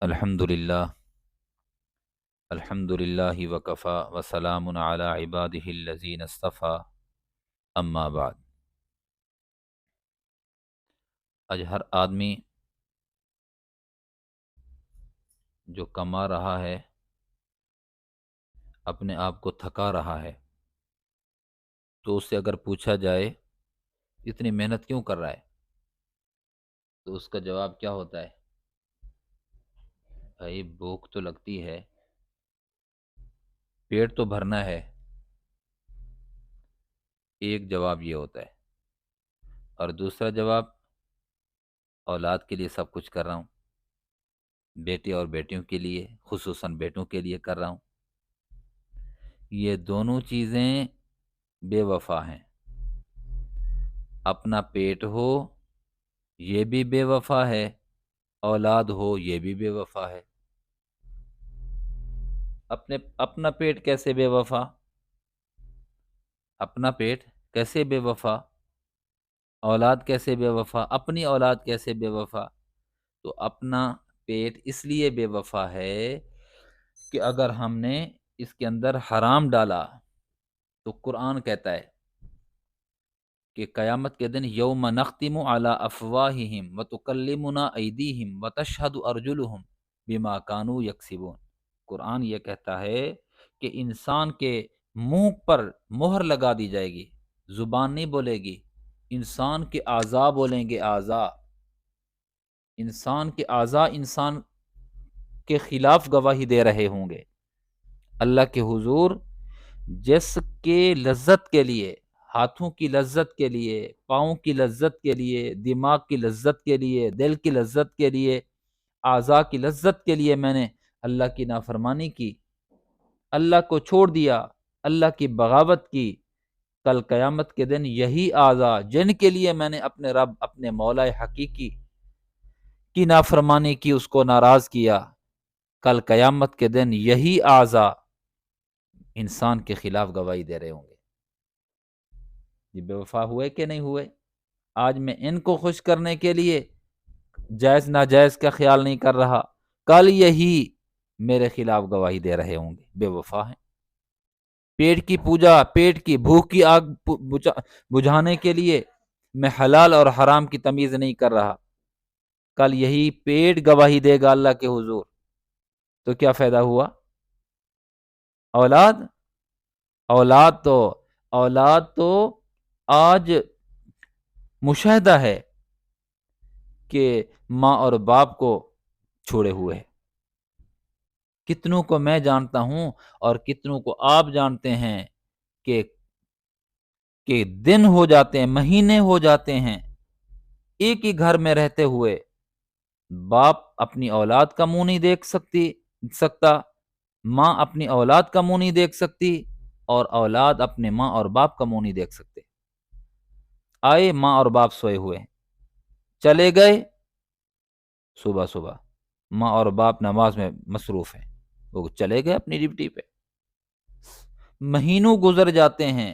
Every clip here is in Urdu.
الحمد للہ وکفا وسلام علی عبادہ الذین اصطفیٰ اما بعد۔ آج ہر آدمی جو کما رہا ہے اپنے آپ کو تھکا رہا ہے، تو اس سے اگر پوچھا جائے اتنی محنت کیوں کر رہا ہے تو اس کا جواب کیا ہوتا ہے؟ بھائی بھوک تو لگتی ہے، پیٹ تو بھرنا ہے، ایک جواب یہ ہوتا ہے۔ اور دوسرا جواب، اولاد کے لیے سب کچھ کر رہا ہوں، بیٹے اور بیٹیوں کے لیے، خصوصاً بیٹوں کے لیے کر رہا ہوں۔ یہ دونوں چیزیں بے وفا ہیں۔ اپنا پیٹ ہو یہ بھی بے وفا ہے، اولاد ہو یہ بھی بے وفا ہے۔ اپنا پیٹ کیسے بے وفا؟ اپنا پیٹ کیسے بے وفا؟ اولاد کیسے بے وفا؟ اپنی اولاد کیسے بے وفا؟ تو اپنا پیٹ اس لیے بے وفا ہے کہ اگر ہم نے اس کے اندر حرام ڈالا تو قرآن کہتا ہے کہ قیامت کے دن یوم نختم علی افواہہم وتکلمنا ایدیہم وتشہد ارجلہم بما کانوا یکسبون۔ قرآن یہ کہتا ہے کہ انسان کے منہ پر مہر لگا دی جائے گی، زبان نہیں بولے گی، انسان کے اعضاء بولیں گے، اعضاء، انسان کے اعضاء انسان کے خلاف گواہی دے رہے ہوں گے اللہ کے حضور۔ جس کے لذت کے لیے، ہاتھوں کی لذت کے لیے، پاؤں کی لذت کے لیے، دماغ کی لذت کے لیے، دل کی لذت کے لیے، اعضاء کی لذت کے لیے میں نے اللہ کی نافرمانی کی، اللہ کو چھوڑ دیا، اللہ کی بغاوت کی، کل قیامت کے دن یہی اعضاء جن کے لیے میں نے اپنے رب، اپنے مولا حقیقی کی نافرمانی کی، اس کو ناراض کیا، کل قیامت کے دن یہی اعضاء انسان کے خلاف گواہی دے رہے ہوں گے۔ یہ بے وفا ہوئے کہ نہیں ہوئے؟ آج میں ان کو خوش کرنے کے لیے جائز ناجائز کا خیال نہیں کر رہا، کل یہی میرے خلاف گواہی دے رہے ہوں گے، بے وفا ہیں۔ پیٹ کی پوجا، پیٹ کی بھوک کی آگ بجھانے کے لیے میں حلال اور حرام کی تمیز نہیں کر رہا، کل یہی پیٹ گواہی دے گا اللہ کے حضور، تو کیا فائدہ ہوا؟ اولاد تو آج مشاہدہ ہے کہ ماں اور باپ کو چھوڑے ہوئے ہے۔ کتنوں کو میں جانتا ہوں اور کتنوں کو آپ جانتے ہیں کہ دن ہو جاتے ہیں، مہینے ہو جاتے ہیں ایک ہی گھر میں رہتے ہوئے، باپ اپنی اولاد کا منہ نہیں دیکھ سکتا، ماں اپنی اولاد کا منہ نہیں دیکھ سکتی، اور اولاد اپنے ماں اور باپ کا منہ نہیں دیکھ سکتے۔ آئے ماں اور باپ سوئے ہوئے ہیں، چلے گئے صبح صبح، ماں اور باپ نماز میں مصروف ہیں، وہ چلے گئے اپنی ڈیوٹی پہ، مہینوں گزر جاتے ہیں،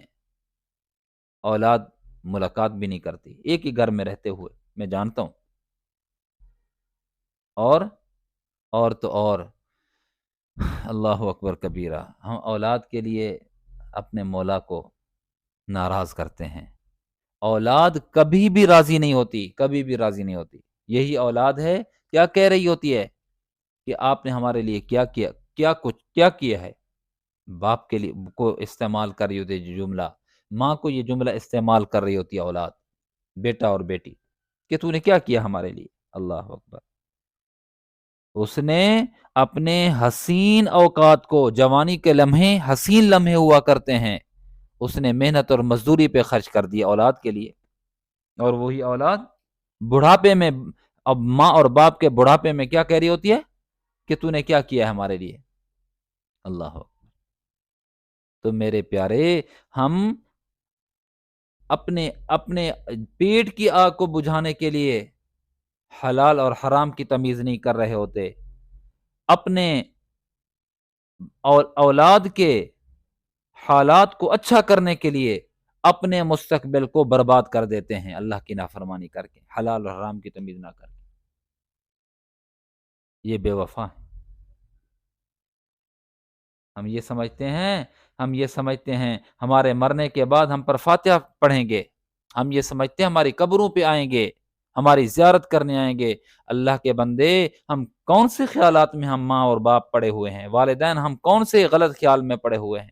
اولاد ملاقات بھی نہیں کرتی ایک ہی گھر میں رہتے ہوئے، میں جانتا ہوں۔ اور اللہ اکبر کبیرہ، ہم اولاد کے لیے اپنے مولا کو ناراض کرتے ہیں۔ اولاد کبھی بھی راضی نہیں ہوتی، کبھی بھی راضی نہیں ہوتی۔ یہی اولاد ہے، کیا کہہ رہی ہوتی ہے کہ آپ نے ہمارے لیے کیا کیا ہے؟ باپ کے لیے کو استعمال کر رہی ہوتی ہے جملہ، ماں کو یہ جملہ استعمال کر رہی ہوتی ہے اولاد، بیٹا اور بیٹی، کہ تو نے کیا کیا ہمارے لیے؟ اللہ اکبر۔ اس نے اپنے حسین اوقات کو، جوانی کے لمحے حسین لمحے ہوا کرتے ہیں، اس نے محنت اور مزدوری پہ خرچ کر دیا اولاد کے لیے، اور وہی اولاد بڑھاپے میں، اب ماں اور باپ کے بڑھاپے میں کیا کہہ رہی ہوتی ہے کہ تو نے کیا کیا ہے ہمارے لیے؟ اللہ۔ تو میرے پیارے، ہم اپنے پیٹ کی آگ کو بجھانے کے لیے حلال اور حرام کی تمیز نہیں کر رہے ہوتے، اپنے اولاد کے حالات کو اچھا کرنے کے لیے اپنے مستقبل کو برباد کر دیتے ہیں اللہ کی نافرمانی کر کے، حلال اور حرام کی تمیز نہ کر کے۔ یہ بے وفا ہیں۔ ہم یہ سمجھتے ہیں ہمارے مرنے کے بعد ہم پر فاتحہ پڑھیں گے، ہم یہ سمجھتے ہیں ہماری قبروں پہ آئیں گے، ہماری زیارت کرنے آئیں گے۔ اللہ کے بندے، ہم کون سے خیالات میں ہم ماں اور باپ پڑے ہوئے ہیں، والدین ہم کون سے غلط خیال میں پڑے ہوئے ہیں؟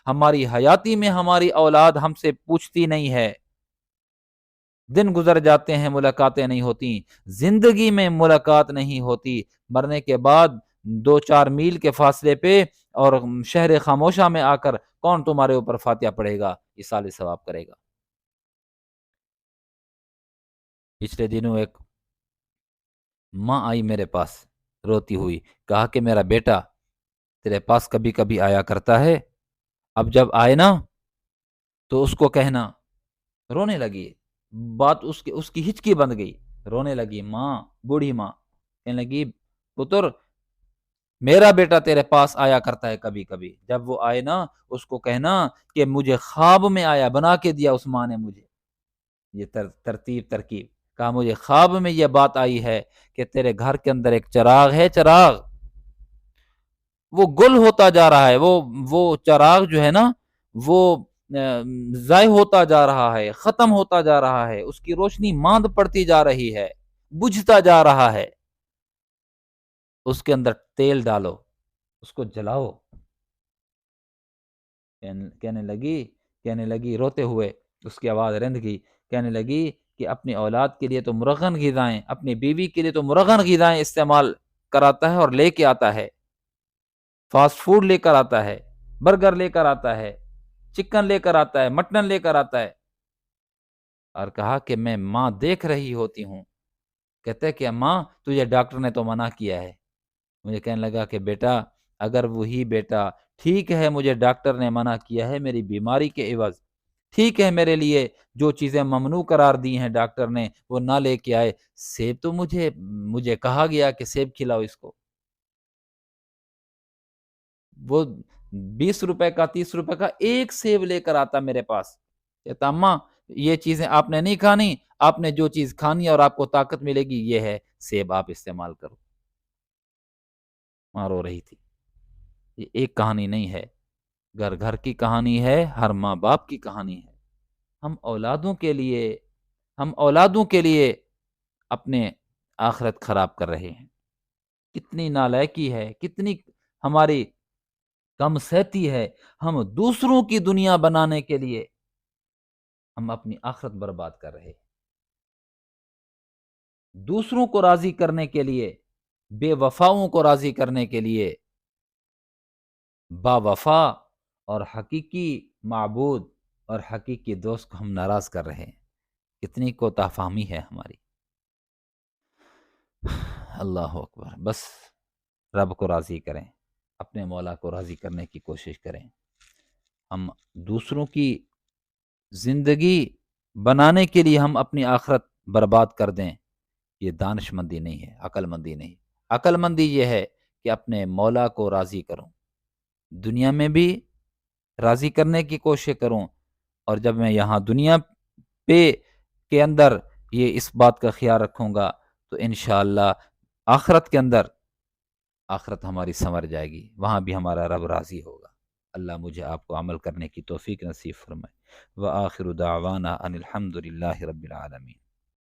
ہماری حیاتی میں ہماری اولاد ہم سے پوچھتی نہیں ہے، دن گزر جاتے ہیں ملاقاتیں نہیں ہوتی، زندگی میں ملاقات نہیں ہوتی، مرنے کے بعد 2-4 میل کے فاصلے پہ اور شہر خاموشہ میں آ کر کون تمہارے اوپر فاتحہ پڑھے گا، ایصال ثواب کرے گا؟ پچھلے دنوں ایک ماں آئی میرے پاس روتی ہوئی، کہا کہ میرا بیٹا تیرے پاس کبھی کبھی آیا کرتا ہے، اب جب آئے نا تو اس کو کہنا، رونے لگی، بات اس کی ہچکی بند گئی، رونے لگی ماں، بوڑھی ماں کہنے لگی، پتر میرا بیٹا تیرے پاس آیا کرتا ہے کبھی کبھی، جب وہ آئے نا اس کو کہنا کہ مجھے خواب میں آیا، بنا کے دیا اس ماں نے مجھے یہ ترکیب، کہا مجھے خواب میں یہ بات آئی ہے کہ تیرے گھر کے اندر ایک چراغ ہے، چراغ وہ گل ہوتا جا رہا ہے، وہ چراغ جو ہے نا وہ ضائع ہوتا جا رہا ہے، ختم ہوتا جا رہا ہے، اس کی روشنی ماند پڑتی جا رہی ہے، بجھتا جا رہا ہے، اس کے اندر تیل ڈالو، اس کو جلاؤ۔ کہنے لگی روتے ہوئے، اس کی آواز رند گئی، کہنے لگی کہ اپنی اولاد کے لیے تو مرغن غذائیں، اپنی بیوی کے لیے تو مرغن غذائیں استعمال کراتا ہے اور لے کے آتا ہے، فاسٹ فوڈ لے کر آتا ہے، برگر لے کر آتا ہے، چکن لے کر آتا ہے، مٹن لے کر آتا ہے، اور کہا کہ میں ماں دیکھ رہی ہوتی ہوں، کہتے ہیں کہ ماں تجھے ڈاکٹر نے تو منع کیا ہے۔ مجھے کہنے لگا کہ بیٹا اگر وہی بیٹا، ٹھیک ہے مجھے ڈاکٹر نے منع کیا ہے میری بیماری کے عوض، ٹھیک ہے میرے لیے جو چیزیں ممنوع قرار دی ہیں ڈاکٹر نے وہ نہ لے کے آئے، سیب تو مجھے کہا گیا کہ سیب کھلاؤ اس کو، وہ 20 روپے کا 30 روپے کا ایک سیب لے کر آتا میرے پاس، کہتا اماں یہ چیزیں آپ نے نہیں کھانی، آپ نے جو چیز کھانی اور آپ کو طاقت ملے گی یہ ہے سیب، آپ استعمال کرو۔ ماں رو رہی تھی۔ یہ ایک کہانی نہیں ہے، گھر گھر کی کہانی ہے، ہر ماں باپ کی کہانی ہے۔ ہم اولادوں کے لیے اپنے آخرت خراب کر رہے ہیں۔ کتنی نالائکی ہے، کتنی ہماری کم سہتی ہے، ہم دوسروں کی دنیا بنانے کے لیے ہم اپنی آخرت برباد کر رہے ہیں، دوسروں کو راضی کرنے کے لیے، بے وفاؤں کو راضی کرنے کے لیے با وفا اور حقیقی معبود اور حقیقی دوست کو ہم ناراض کر رہے ہیں۔ کتنی کوتاہ فہمی ہے ہماری۔ اللہ اکبر، بس رب کو راضی کریں، اپنے مولا کو راضی کرنے کی کوشش کریں۔ ہم دوسروں کی زندگی بنانے کے لیے ہم اپنی آخرت برباد کر دیں، یہ دانش مندی نہیں ہے، عقل مندی نہیں۔ عقل مندی یہ ہے کہ اپنے مولا کو راضی کروں، دنیا میں بھی راضی کرنے کی کوشش کروں، اور جب میں یہاں دنیا پہ کے اندر یہ اس بات کا خیال رکھوں گا تو انشاءاللہ آخرت کے اندر آخرت ہماری سنور جائے گی، وہاں بھی ہمارا رب راضی ہوگا۔ اللہ مجھے آپ کو عمل کرنے کی توفیق نصیب فرمائے۔ وآخر دعوانا ان الحمد للہ رب العالمین۔